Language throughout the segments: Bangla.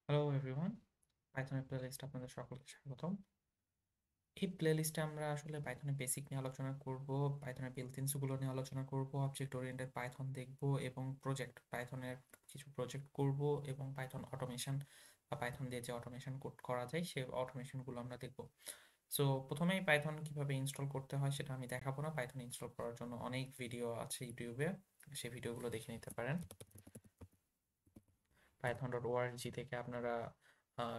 হ্যালো এভরিওয়ান, পাইথনের প্লেলিস্ট আপনাদের সকলকে স্বাগতম। এই প্লেলিস্টে আমরা আসলে পাইথনের বেসিক নিয়ে আলোচনা করব, পাইথনের বিল্ট-ইনসগুলো নিয়ে আলোচনা করব, অবজেক্ট ওরিয়েন্টেড পাইথন দেখব এবং পাইথনের কিছু প্রজেক্ট করব এবং পাইথন অটোমেশন বা পাইথন দিয়ে যে অটোমেশন কোড করা যায় সেই অটোমেশনগুলো আমরা দেখব। সো প্রথমেই পাইথন কিভাবে ইনস্টল করতে হয় সেটা আমি দেখাবো না। পাইথন ইনস্টল করার জন্য অনেক ভিডিও আছে ইউটিউবে, সেই ভিডিওগুলো দেখে নিতে পারেন। python.org থেকে আপনারা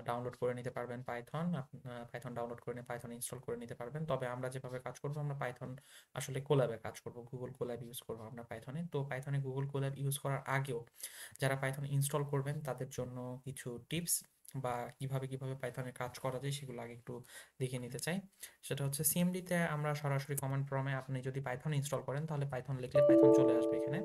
ডাউনলোড করে নিতে পারবেন পাইথন ডাউনলোড করে নিয়ে পাইথন ইনস্টল করে নিতে পারবেন। তবে আমরা যেভাবে কাজ করব, আমরা পাইথন আসলে কোল্যাবে কাজ করব, গুগল কোল্যাব ইউজ করব আমরা পাইথনে। তো পাইথনে গুগল কোল্যাব ইউজ করার আগেও যারা পাইথন ইনস্টল করবেন তাদের জন্য কিছু টিপস বা কিভাবে পাইথনে কাজ করা যায় সেগুলো আগে একটু দেখে নিতে চাই। সেটা হচ্ছে সিএমডিতে আমরা সরাসরি কমান্ড প্রম্পটে আপনি যদি পাইথন ইনস্টল করেন তাহলে পাইথন লিখলে পাইথন চলে আসবে এখানে।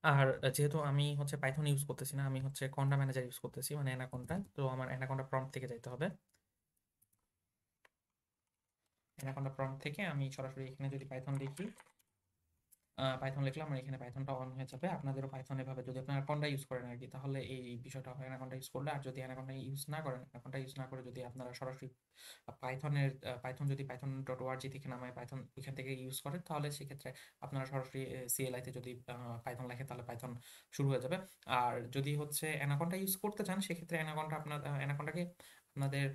আর যেহেতু আমি হচ্ছে পাইথন ইউজ করতেছি না, আমি হচ্ছে কন্ডা ম্যানেজার ইউজ করতেছি, মানে অ্যানাকোন্ডা। তো আমার অ্যানাকোন্ডা প্রম্পট থেকে যাইতে হবে। অ্যানাকোন্ডা প্রম্পট থেকে আমি সরাসরি এখানে যদি পাইথন লিখি, পাইথন লিখলে আমার এখানে পাইথনটা অন হয়ে যাবে। আপনাদেরও পাইথন এভাবে, যদি আপনারা কন্ডা ইউজ করেন আর কি, তাহলে এই বিষয়টা হয় অ্যানাকোন্ডা ইউজ করলে। আর যদি অ্যানাকোন্ডা ইউজ না করেন, অ্যানাকোন্ডা ইউজ না করে যদি আপনারা সরাসরি পাইথন যদি python.org থেকে নামায় পাইথন ওইখান থেকে ইউজ করেন, তাহলে সেক্ষেত্রে আপনারা সরাসরি সিএলআইতে যদি পাইথন লেখেন তাহলে পাইথন শুরু হয়ে যাবে। আর যদি হচ্ছে অ্যানাকোন্ডা ইউজ করতে চান, সেক্ষেত্রে অ্যানাকোন্ডাকে আপনাদের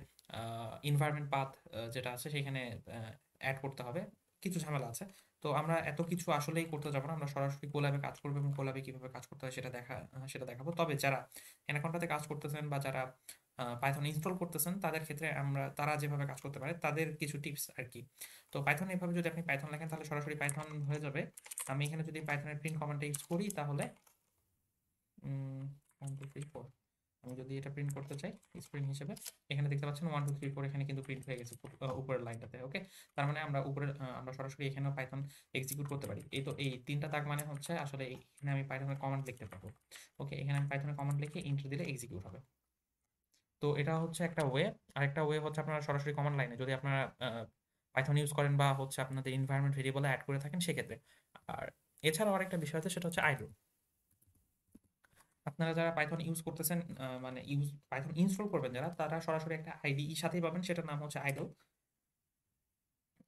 ইনভায়রনমেন্ট পাথ যেটা আছে সেখানে অ্যাড করতে হবে। কিছু ঝামেলা আছে। তো আমরা এত কিছু আসলেই করতে যাবো না, আমরা সরাসরি কোল্যাবে কাজ করবো এবং কোল্যাবে কিভাবে কাজ করতে হয় সেটা দেখাবো। তবে যারা অ্যানাকোন্ডাতে কাজ করতেছেন বা যারা পাইথন ইনস্টল করতেছেন তাদের ক্ষেত্রে তারা যেভাবে কাজ করতে পারে তাদের কিছু টিপস আর কি। তো পাইথন এভাবে যদি আপনি পাইথন লেখেন তাহলে সরাসরি পাইথন হয়ে যাবে। আমি এখানে যদি পাইথনের প্রিন্ট কমান্ডটা ইউজ করি তাহলে 1 2 3 4, আমি যদি এটা প্রিন্ট করতে চাই স্প্রিং হিসেবে, এখানে দেখতে পাচ্ছেন 1 2 3 4 এখানে কিন্তু প্রিন্ট হয়ে গেছে উপরের লাইনটাতে। ওকে, তার মানে আমরা সরাসরি এখানেও পাইথন এক্সিকিউট করতে পারি। এই তিনটা দাগ মানে হচ্ছে আসলে এখানে আমি পাইথনের কমান্ড লিখতে পারবো। ওকে, এখানে আমি পাইথনের কমান্ড লিখে এন্টার দিলে এক্সিকিউট হবে। তো এটা হচ্ছে একটা ওয়ে। আরেকটা ওয়ে হচ্ছে আপনারা সরাসরি কমান্ড লাইনে যদি আপনারা পাইথন ইউজ করেন বা হচ্ছে আপনাদের এনভায়রনমেন্ট ভেরিয়েবল অ্যাড করে থাকেন সেক্ষেত্রে। আর এছাড়াও আরেকটা বিষয় আছে, সেটা হচ্ছে আইডল। আপনারা যারা পাইথন ইউজ করতেছেন, মানে পাইথন ইনস্টল করবেন যারা, তারা সরাসরি একটা আইডিই সাথেই পাবেন, সেটার নাম হচ্ছে আইডল।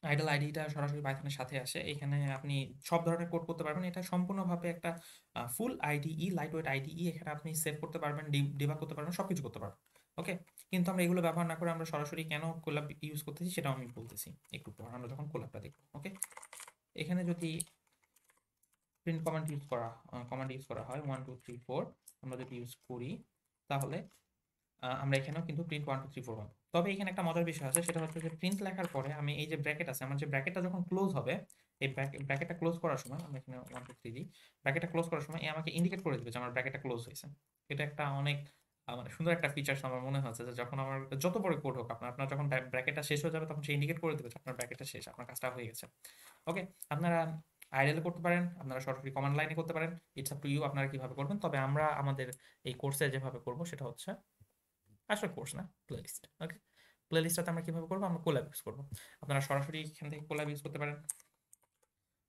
আইডল আইডিটা সরাসরি পাইথনের সাথে আসে। এখানে আপনি সব ধরনের কোড করতে পারবেন। এটা সম্পূর্ণভাবে একটা ফুল আইডিই, লাইট ওয়েট আইডিই। এখানে আপনি সেভ করতে পারবেন, ডিবাগ করতে পারবেন, সবকিছু করতে পারবেন। ওকে, কিন্তু আমরা এগুলো ব্যবহার না করে আমরা সরাসরি কেন কোলাব ইউজ করতেছি সেটাও আমি বলতেছি একটু পর, আমরা যখন কোলাবটা দেখবো। ওকে, এখানে যদি কমান্ড ইউজ করা হয় 1 2 3 4, আমরা যদি ইউজ করি তাহলে আমরা এখানেও কিন্তু প্রিন্ট 1 2 3 4 পাবো। তবে এখানে একটা মজার বিষয় আছে, সেটা হচ্ছে যে প্রিন্ট লেখার পরে আমি এই যে ব্র্যাকেট আছে, আমার যে ব্র্যাকেটটা যখন ক্লোজ হবে, এই ব্র্যাকেটটা ক্লোজ করার সময় আমরা এখানে 1 2 3 দিই। ব্র্যাকেটটা ক্লোজ করার সময় এ আমাকে ইন্ডিকেট করে দিবে যে আমার ব্র্যাকেটটা ক্লোজ হয়েছে। এটা একটা অনেক মানে সুন্দর একটা ফিচার্স আমার মনে হচ্ছে, যে যখন আমার যত বড় কোড হোক, আপনার যখন ব্র্যাকেটটা শেষ হয়ে যাবে তখন সে ইন্ডিকেট করে দিবে যে আপনার ব্র্যাকেটটা শেষ, আপনার কাজটা হয়ে গেছে। ওকে, আপনারা আইডেল করতে পারেন, আপনারা সরাসরি কমান্ড লাইনে করতে পারেন। ইটস আপ টু ইউ আপনারা কিভাবে করবেন। তবে আমরা আমাদের এই কোর্সে যেভাবে করব সেটা হচ্ছে, আসলে কোর্স না, প্লেলিস্ট। ওকে, প্লেলিস্টটাতে আমরা কিভাবে করবো, আমরা কোল্যাব ইউজ করবো। আপনারা সরাসরি এখান থেকে কোল্যাব ইউজ করতে পারেন।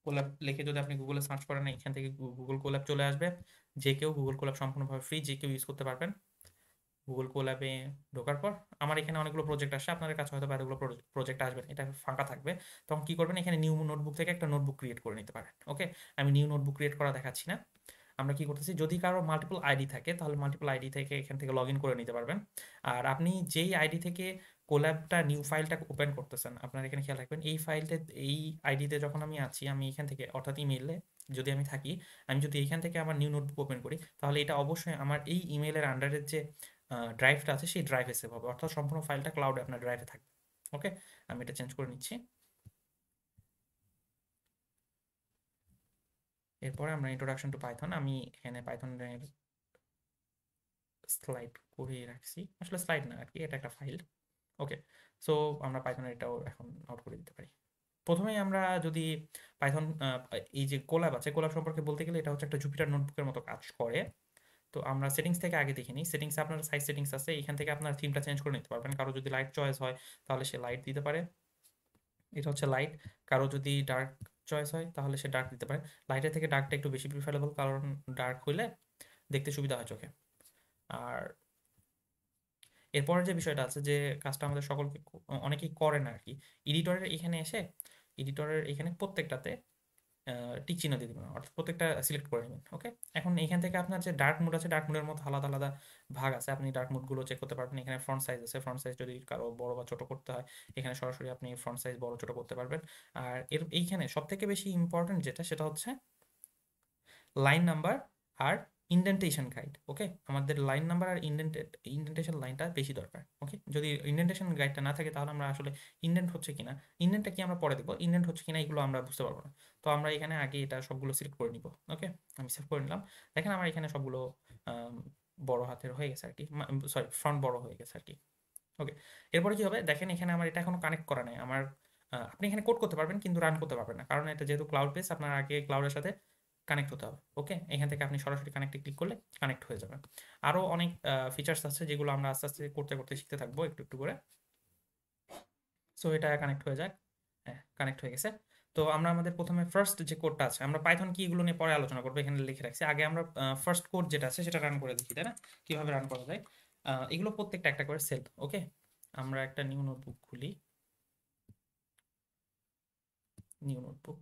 কোল্যাব লিখে যদি আপনি গুগলে সার্চ করেন, এখান থেকে গুগল কোল্যাব চলে আসবে। যে কেউ গুগল কোল্যাব সম্পূর্ণভাবে ফ্রি, যে কেউ ইউজ করতে পারবেন। গুগল কোল্যাবে ঢোকার পর আমার এখানে অনেকগুলো প্রজেক্ট আসছে, আপনাদের কাছে হয়তো এতগুলো প্রজেক্ট আসবে, এটা ফাঁকা থাকবে। তখন কি করবেন, এখানে নিউ নোটবুক থেকে একটা নোটবুক ক্রিয়েট করে নিতে পারেন। ওকে, আমি নিউ নোটবুক ক্রিয়েট করা দেখাচ্ছি না। আমরা কি করতেছি, যদি কারো মাল্টিপল আইডি থাকে তাহলে মাল্টিপল আইডি থেকে এখান থেকে লগ ইন করে নিতে পারবেন। আর আপনি যেই আইডি থেকে কোল্যাবটা নিউ ফাইলটা ওপেন করতেছেন, আপনার এখানে খেয়াল রাখবেন এই ফাইলটা, এই আইডিতে যখন আমি আছি, আমি এখান থেকে অর্থাৎ ইমেইলে যদি আমি থাকি, আমি যদি এখান থেকে আমার নিউ নোটবুক ওপেন করি, তাহলে এটা অবশ্যই আমার এই ইমেইলের আন্ডারের যে ড্রাইভটা আছে সেই ড্রাইভে সেভ হবে, অর্থাৎ সম্পূর্ণ ফাইলটা ক্লাউডে আপনার ড্রাইভে থাকবে। ওকে, আমি এটা চেঞ্জ করে নিচ্ছি। এরপরে আমরা ইন্ট্রোডাকশন টু পাইথন, আমি এখানে পাইথনের স্লাইড করে রাখছি, আসলে স্লাইড না আর কি, এটা একটা ফাইল। ওকে, সো আমরা পাইথনের এটাও এখন আউট করে দিতে পারি। প্রথমেই আমরা যদি পাইথন, এই যে কোলাব আছে, কোলাব সম্পর্কে বলতে গেলে এটা হচ্ছে একটা জুপিটার নোটবুকের মতো কাজ করে। তো আমরা সেটিংস থেকে আগে দেখে নিই। সেটিংসে আপনার সাইজ সেটিংস আছে, এখান থেকে আপনার থিমটা চেঞ্জ করে নিতে পারবেন। কারো যদি লাইট চয়েস হয় তাহলে সে লাইট দিতে পারে, এটা হচ্ছে লাইট। কারো যদি ডার্ক চয়েস হয় তাহলে সে ডার্ক দিতে পারে। লাইটের থেকে ডার্কটা একটু বেশি প্রিফারেবল, কারণ ডার্ক হইলে দেখতে সুবিধা হয় চোখে। আর এরপরের যে বিষয়টা আছে, যে কাজটা আমাদের সকলকে অনেকেই করে না আর কি, এডিটরের এখানে এসে এডিটরের এখানে প্রত্যেকটাতে টিক চিহ্ন দিয়ে দিবেন, অর্থাৎ প্রত্যেকটা সিলেক্ট করে নেবেন। ওকে, এখন এখান থেকে আপনার যে ডার্ক মোড আছে, ডার্ক মোডের মতো আলাদা আলাদা ভাগ আছে, আপনি ডার্ক মোডগুলো চেক করতে পারবেন। এখানে ফ্রন্ট সাইজ আছে, ফ্রন্ট সাইজ যদি কারো বড় বা ছোট করতে হয় এখানে সরাসরি আপনি ফ্রন্ট সাইজ বড় ছোট করতে পারবেন। আর এইখানে সব থেকে বেশি ইম্পর্টেন্ট যেটা, সেটা হচ্ছে লাইন নাম্বার আর ইন্ডেন্টেশন গাইড। ওকে, আমাদের লাইন নাম্বার আর ইন্ডেন্টেশন লাইনটা বেশি দরকার। ওকে, যদি ইন্ডেন্টেশন গাইডটা না থাকে তাহলে আমরা আসলে ইন্ডেন্ট হচ্ছে কিনা, ইন্ডেন্টটা কি আমরা পরে দেখবো, ইন্ডেন্ট হচ্ছে কিনা এগুলো আমরা বুঝতে পারবো না। তো আমরা এখানে আগে এটা সবগুলো সিলেক্ট করে নিব। ওকে, আমি সেভ করে নিলাম। দেখেন আমার এখানে সবগুলো আম, বড় হাতের হয়ে গেছে আর কি, সরি ফ্রন্ট বড় হয়ে গেছে আর কি। ওকে, এরপরে কি হবে দেখেন, এখানে আমার এটা এখনো কানেক্ট করা নাই আমার। আপনি এখানে কোড করতে পারবেন কিন্তু রান করতে পারবেন না, কারণ এটা যেহেতু ক্লাউড বেস, আপনার আগে ক্লাউডের সাথে কানেক্ট হতে হবে। ওকে, এখান থেকে আপনি সরাসরি কানেক্টে ক্লিক করলে কানেক্ট হয়ে যাবে। আরও অনেক ফিচার্স আছে যেগুলো আমরা আস্তে আস্তে করতে করতে শিখতে থাকবো একটু একটু করে। সো এটা কানেক্ট হয়ে যাক। হ্যাঁ, কানেক্ট হয়ে গেছে। তো আমরা আমাদের প্রথমে ফার্স্ট যে কোডটা আছে, আমরা পাইথন কি এগুলো নিয়ে পরে আলোচনা করবো, এখানে লিখে রাখছি। আগে আমরা ফার্স্ট কোড যেটা আছে সেটা রান করে দেখি, তাই না, কিভাবে রান করা যায়। এগুলো প্রত্যেকটা একটা করে সেল। ওকে, আমরা একটা নিউ নোটবুক খুলি, নিউ নোটবুক।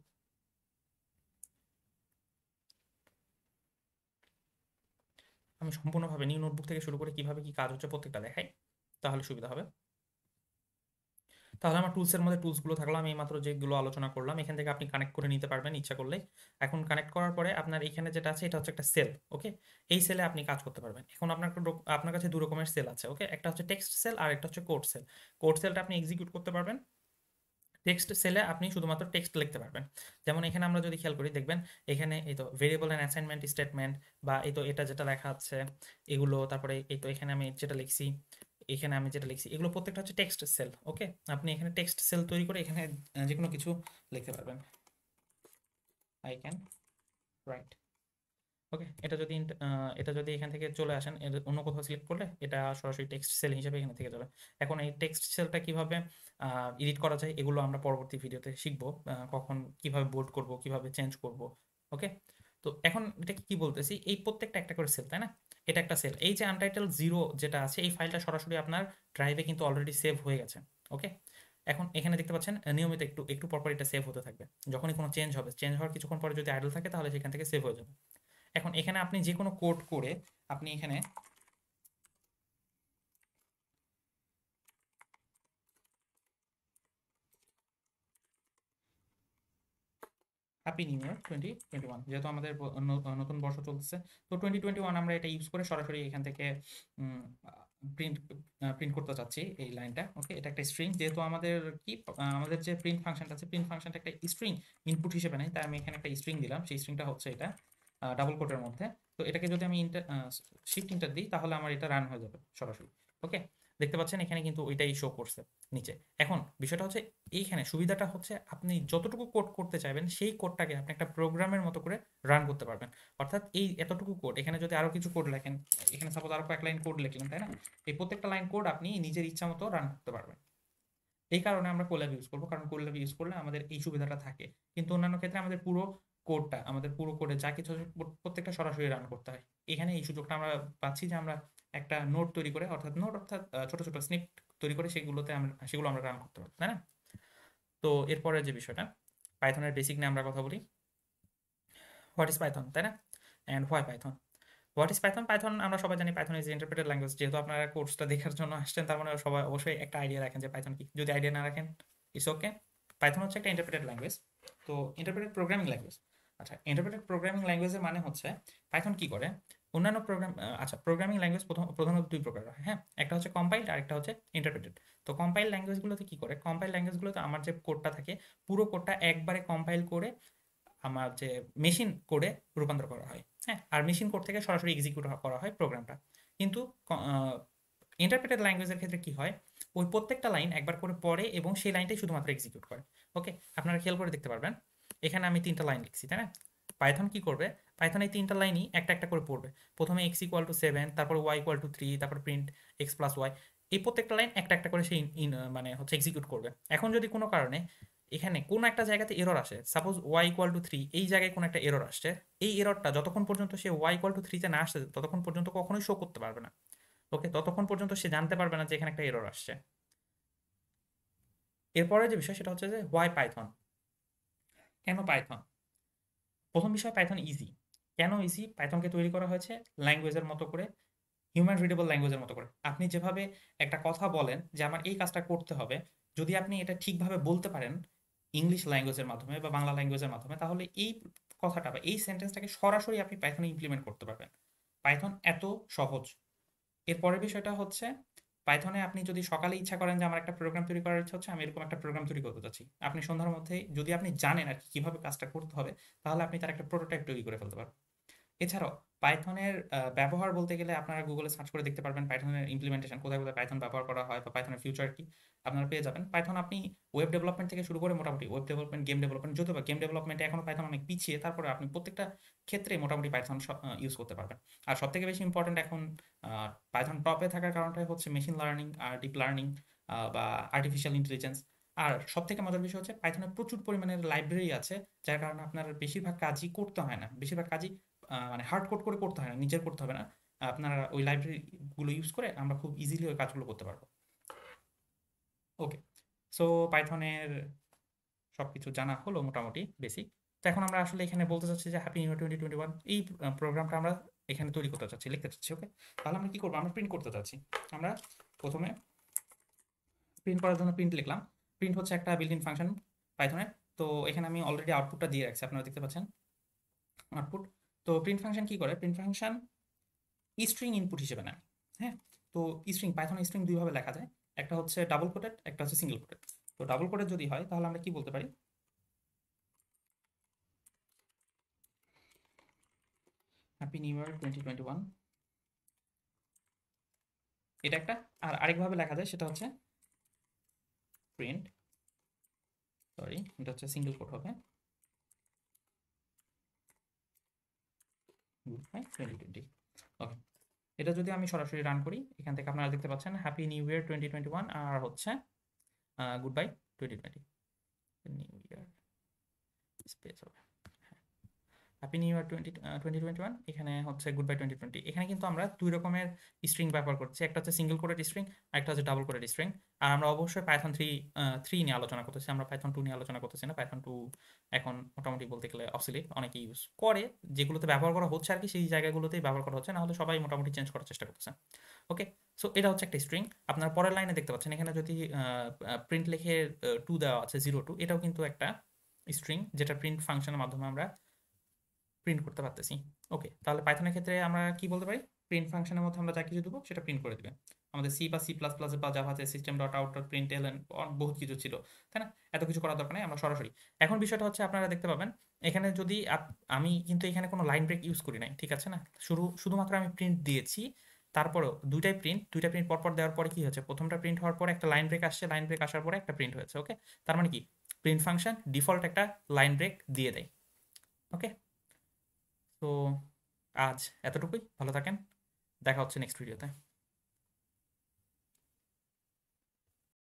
আমি সম্পূর্ণভাবে নিউ নোটবুক থেকে শুরু করে কিভাবে কি কাজ হচ্ছে প্রত্যেকটা দেখাই, তাহলে সুবিধা হবে। তাহলে আমার টুলসের মধ্যে টুলসগুলো থাকলো, আমি মাত্র যেগুলো আলোচনা করলাম এখান থেকে আপনি কানেক্ট করে নিতে পারবেন ইচ্ছা করলে। এখন কানেক্ট করার পরে আপনার এখানে যেটা আছে এটা হচ্ছে একটা সেল। ওকে, এই সেলে আপনি কাজ করতে পারবেন। এখন আপনার কাছে দু রকমের সেল আছে। ওকে, একটা হচ্ছে টেক্সট সেল আর একটা হচ্ছে কোড সেল। কোড সেলটা আপনি এক্সিকিউট করতে পারবেন, টেক্সট সেলে আপনি শুধুমাত্র টেক্সট লিখতে পারবেন। যেমন এখানে আমরা যদি খেয়াল করি দেখবেন, এখানে এই তো ভেরিয়েবল অ্যান্ড অ্যাসাইনমেন্ট স্টেটমেন্ট, বা এই তো এটা যেটা লেখা আছে এগুলো, তারপরে এই তো এখানে আমি যেটা লিখছি, এখানে আমি যেটা লিখছি, এগুলো প্রত্যেকটা হচ্ছে টেক্সট সেল। ওকে, আপনি এখানে টেক্সট সেল তৈরি করে এখানে যে কোনো কিছু লিখতে পারবেন। I can write. ওকে, এটা যদি এখান থেকে চলে আসেন, অন্য কোথাও সিলেক্ট করলে এটা সরাসরি টেক্সট সেল হিসেবে এখানে থেকে যাবে। এখন এই টেক্সট সেলটা কিভাবে এডিট করা যায় এগুলো আমরা পরবর্তী ভিডিওতে শিখবো, কখন কিভাবে বোল্ড করব, কিভাবে চেঞ্জ করব। ওকে, তো এখন এটা কি বলতেছি, এই প্রত্যেকটা একটা করে সেল, তাই না, এটা একটা সেল। এই যে আনটাইটেল জিরো যেটা আছে এই ফাইলটা সরাসরি আপনার ড্রাইভে কিন্তু অলরেডি সেভ হয়ে গেছে। ওকে, এখন এখানে দেখতে পাচ্ছেন নিয়মিত একটু একটু পরপর এটা সেভ হতে থাকবে। যখনই কোনো চেঞ্জ হবে, চেঞ্জ হওয়ার কিছুক্ষণ পরে যদি আইডল থাকে তাহলে সেখান থেকে সেভ হয়ে যাবে। এখন এখানে আপনি যে কোনো কোড করে আপনি এখানে হ্যাপি নিউ ইয়ার 2021, যেহেতু আমাদের নতুন বর্ষ চলতেছে, তো 2021 আমরা এটা ইউজ করে সরাসরি এখান থেকে প্রিন্ট প্রিন্ট করতে চাচ্ছি এই লাইনটা। ওকে, এটা একটা স্ট্রিং, যেহেতু আমাদের কি আমাদের যে প্রিন্ট ফাংশনটা আছে, প্রিন্ট ফাংশনটা একটা স্ট্রিং ইনপুট হিসেবে নেই, তাই আমি এখানে একটা স্ট্রিং দিলাম। সেই স্ট্রিংটা হচ্ছে এটা ডাবল কোটের মধ্যে। তো এটাকে যদি আমি শিফট ইন্টার দিই তাহলে আমার এটা রান হয়ে যাবে সরাসরি। ওকে, দেখতে পাচ্ছেন এখানে কিন্তু ওইটাই শো করছে নিচে। এখন বিষয়টা হচ্ছে এইখানে সুবিধাটা হচ্ছে আপনি যতটুকু কোড করতে চাইবেন সেই কোডটাকে আপনি একটা প্রোগ্রামের মতো করে রান করতে পারবেন। অর্থাৎ এই এতটুকু কোড, এখানে যদি আরো কিছু কোড লেখেন, এখানে সাপোজ আরো কয়েক লাইন কোড লিখলেন, তাই না, এই প্রত্যেকটা লাইন কোড আপনি নিজের ইচ্ছা মতো রান করতে পারবেন। এই কারণে আমরা কোল্যাব ইউজ করবো, কারণ কোল্যাব ইউজ করলে আমাদের এই সুবিধাটা থাকে। কিন্তু অন্যান্য ক্ষেত্রে আমাদের পুরো কোডে যা কিছু আছে প্রত্যেকটা সরাসরি রান করতে হয়। এখানে এই সুযোগটা আমরা পাচ্ছি যে আমরা একটা নোট তৈরি করে, অর্থাৎ ছোট ছোট স্নিপ তৈরি করে সেগুলো আমরা রান করতে পারি, তাই না। তো এরপরে যে বিষয়টা, পাইথনের বেসিক নিয়ে আমরা কথা বলি। হোয়াট ইজ পাইথন, তাই না, and why Python. What is Python, Python আমরা সবাই জানি পাইথন ইজ ইন্টারপ্রেটেড ল্যাঙ্গুয়েজ। যেহেতু আপনারা কোর্সটা দেখার জন্য আসছেন, তার মানে সবাই অবশ্যই একটা আইডিয়া রাখেন যে পাইথন কি। যদি আইডিয়া না রাখেন ইটস ওকে। পাইথন হচ্ছে একটা ইন্টারপ্রেটেড ল্যাঙ্গুয়েজ, তো ইন্টারপ্রেটেড প্রোগ্রামিং ল্যাঙ্গুয়েজ। আচ্ছা, ইন্টারপ্রেটেড প্রোগ্রামিং ল্যাঙ্গুয়েজের মানে হচ্ছে পাইথন কি করে, অন্যান্য প্রোগ্রামিং ল্যাঙ্গুয়েজ প্রধানত দুই প্রকার হয়। হ্যাঁ, একটা হচ্ছে কম্পাইলড আর একটা হচ্ছে ইন্টারপ্রেটেড। তো কম্পাইল ল্যাঙ্গুয়েজগুলোতে কি করে, কম্পাইল ল্যাঙ্গুয়েজগুলোতে আমার যে কোডটা থাকে পুরো কোডটা একবারে কম্পাইল করে আমার যে মেশিন কোডে রূপান্তর করা হয়। হ্যাঁ, আর মেশিন কোড থেকে সরাসরি এক্সিকিউট করা হয় প্রোগ্রামটা। কিন্তু ইন্টারপ্রেটেড ল্যাঙ্গুয়েজের ক্ষেত্রে কি হয়, ওই প্রত্যেকটা লাইন একবার করে পড়ে এবং সেই লাইনটাই শুধুমাত্র এক্সিকিউট করে। ওকে, আপনারা খেয়াল করে দেখতে পারবেন এখানে আমি 3টা লাইন লিখছি, তাই না। পাইথন কি করবে, পাইথন এই 3টা লাইনই একটা একটা করে পড়বে। প্রথমে x=7, তারপর y=3, তারপর প্রিন্ট x+y। এই প্রত্যেকটা লাইন একটা একটা করে সেই মানে হচ্ছে এক্সিকিউট করবে। এখন যদি কোনো কারণে এখানে কোনো একটা জায়গাতে এরর আসে, সাপোজ y=3, এই জায়গায় কোনো একটা এরর আসছে, এই এররটা যতক্ষণ পর্যন্ত সে y=3-তে না আসছে ততক্ষণ পর্যন্ত কখনোই শো করতে পারবে না। ওকে, ততক্ষণ পর্যন্ত সে জানতে পারবে না যে এখানে একটা এরর আসছে। এরপরে যে বিষয় সেটা হচ্ছে যে হোয়াই পাইথন, কেন পাইথন। প্রথম বিষয়, পাইথন ইজি। কেন ইজি? পাইথনকে তৈরি করা হয়েছে ল্যাঙ্গুয়েজের মতো করে, হিউম্যান রিডেবল ল্যাঙ্গুয়েজের মতো করে। আপনি যেভাবে একটা কথা বলেন যে আমার এই কাজটা করতে হবে, যদি আপনি এটা ঠিকভাবে বলতে পারেন ইংলিশ ল্যাঙ্গুয়েজের মাধ্যমে বা বাংলা ল্যাঙ্গুয়েজের মাধ্যমে, তাহলে এই কথাটা বা এই সেন্টেন্সটাকে সরাসরি আপনি পাইথনে ইমপ্লিমেন্ট করতে পারবেন। পাইথন এত সহজ। এর পরের বিষয়টা হচ্ছে, পাইথনে আপনি যদি সকালে ইচ্ছা করেন যে আমার একটা প্রোগ্রাম তৈরি করার ইচ্ছা হচ্ছে, আমি এরকম একটা প্রোগ্রাম তৈরি করতে চাচ্ছি, আপনি সন্ধ্যার মধ্যে যদি আপনি জানেন আর কি কিভাবে কাজটা করতে হবে, তাহলে আপনি তার একটা প্রোটোটাইপ তৈরি করে ফেলতে পারবেন। এছাড়াও পাইথনের ব্যবহার বলতে গেলে আপনারা গুগলে সার্চ করে দেখতে পারবেন পাইথনের ইমপ্লিমেন্টেশন কোথায় কোথায় পাইথন ব্যবহার করা হয় বা পাইথনের ফিউচার কি আপনারা পেয়ে যাবেন। পাইথন আপনি ওয়েব ডেভেলপমেন্ট থেকে শুরু করে মোটামুটি ওয়েব ডেভেলপমেন্ট, গেম ডেভেলপমেন্ট, যদিও বা গেম ডেভেলপমেন্টে এখনো পাইথন অনেক পিছিয়ে, তারপরে আপনি প্রত্যেকটা ক্ষেত্রে মোটামুটি পাইথন ইউজ করতে পারবেন। আর সব থেকে বেশি ইম্পর্টেন্ট এখন পাইথন টপে থাকার কারণটাই হচ্ছে মেশিন লার্নিং আর ডিপ লার্নিং বা আর্টিফিশিয়াল ইন্টেলিজেন্স। আর সব থেকে মজার বিষয় হচ্ছে পাইথনে প্রচুর পরিমাণের লাইব্রেরি আছে, যার কারণে আপনার বেশিরভাগ কাজই করতে হয় না, বেশিরভাগ কাজই মানে হার্ড কোড করে করতে হয় না, নিজের করতে হবে না। আপনারা ওই লাইব্রেরিগুলো ইউজ করে আমরা খুব ইজিলি ওই কাজগুলো করতে পারবো। ওকে, সো পাইথনের সবকিছু জানা হলো মোটামুটি বেসিক। তো এখন আমরা আসলে এখানে বলতে চাচ্ছি যে হ্যাপি নিউ ইয়ার 2021, এই প্রোগ্রামটা আমরা এখানে তৈরি করতে চাচ্ছি, লিখতে চাচ্ছি। ওকে, তাহলে আমরা কি করবো? আমরা প্রিন্ট করতে চাচ্ছি। আমরা প্রথমে প্রিন্ট করার জন্য প্রিন্ট লিখলাম। প্রিন্ট হচ্ছে একটা বিল্ট ইন ফাংশন পাইথনের। তো এখানে আমি অলরেডি আউটপুটটা দিয়ে রাখছি, আপনারা দেখতে পাচ্ছেন আউটপুট। তো প্রিন্ট ফাংশন কি করে? প্রিন্ট ফাংশন স্ট্রিং ইনপুট হিসেবে নেয়। হ্যাঁ, তো স্ট্রিং, পাইথন স্ট্রিং দুইভাবে লেখা যায়, একটা হচ্ছে ডাবল কোটেড, একটা হচ্ছে সিঙ্গেল কোটেড। তো ডাবল কোটেড যদি হয় তাহলে আমরা কি বলতে পারি? হ্যাপি নিউ ইয়ার 2021, এটা একটা। আর আরেকভাবে লেখা যায়, সেটা হচ্ছে প্রিন্ট, সরি এটা হচ্ছে সিঙ্গেল কোট হবে, গুড বাই 2020। ওকে, এটা যদি আমি সরাসরি রান করি, এখান থেকে আপনারা দেখতে পাচ্ছেন হ্যাপি নিউ ইয়ার 2021 আর হচ্ছে good bye 2020। New year space হবে হ্যাপি নিউ ইয়ার 2021, এখানে হচ্ছে গুড বাই 2020। এখানে কিন্তু আমরা দুই রকমের স্ট্রিং ব্যবহার করছি, একটা হচ্ছে সিঙ্গেল কোটেড স্ট্রিং আর একটা হচ্ছে ডাবল কোটেড স্ট্রিং। আর আমরা অবশ্যই পাইথন 3 নিয়ে আলোচনা করতেছি, আমরা পাইথন 2 নিয়ে আলোচনা করতেছি না। পাইথন 2 এখন মোটামুটি বলতে গেলে অবসলিট, অনেকে ইউজ করে, যেগুলোতে ব্যবহার করা হচ্ছে আর কি সেই জায়গাগুলোতেই ব্যবহার করা হচ্ছে, না হলে সবাই মোটামুটি চেঞ্জ করার চেষ্টা করতেছে। ওকে, সো এটা হচ্ছে একটা স্ট্রিং। আপনার পরের লাইনে দেখতে পাচ্ছেন এখানে যদি প্রিন্ট লিখে 2 দেওয়া আছে 0 2, এটাও কিন্তু একটা স্ট্রিং, যেটা প্রিন্ট ফাংশনের মাধ্যমে আমরা প্রিন্ট করতে পারতেছি। ওকে, তাহলে পাইথনের ক্ষেত্রে আমরা কি বলতে পারি? প্রিন্ট ফাংশনের মধ্যে আমরা যা কিছু দেবো সেটা প্রিন্ট করে দিবে। আমাদের সি বা সি প্লাস প্লাস বা জাভাতে system dot out dot print ln বহুত কিছু ছিল, তাই না? এত কিছু করার দরকার নেই, আমরা সরাসরি। এখন বিষয়টা হচ্ছে আপনারা দেখতে পাবেন এখানে যদি আমি কিন্তু এখানে কোনো লাইন ব্রেক ইউজ করি নাই, ঠিক আছে না? শুধুমাত্র আমি প্রিন্ট দিয়েছি। তারপরেও দুইটা প্রিন্ট পরপর দেওয়ার পরে কি হচ্ছে? প্রথমটা প্রিন্ট হওয়ার পরে একটা লাইন ব্রেক আসছে, লাইন ব্রেক আসার পরে একটা প্রিন্ট হয়েছে। ওকে, তার মানে কি প্রিন্ট ফাংশন ডিফল্ট একটা লাইন ব্রেক দিয়ে দেয়। ওকে, তো আজ এতটুকুই, ভালো থাকেন, দেখা হচ্ছে নেক্সট ভিডিওতে।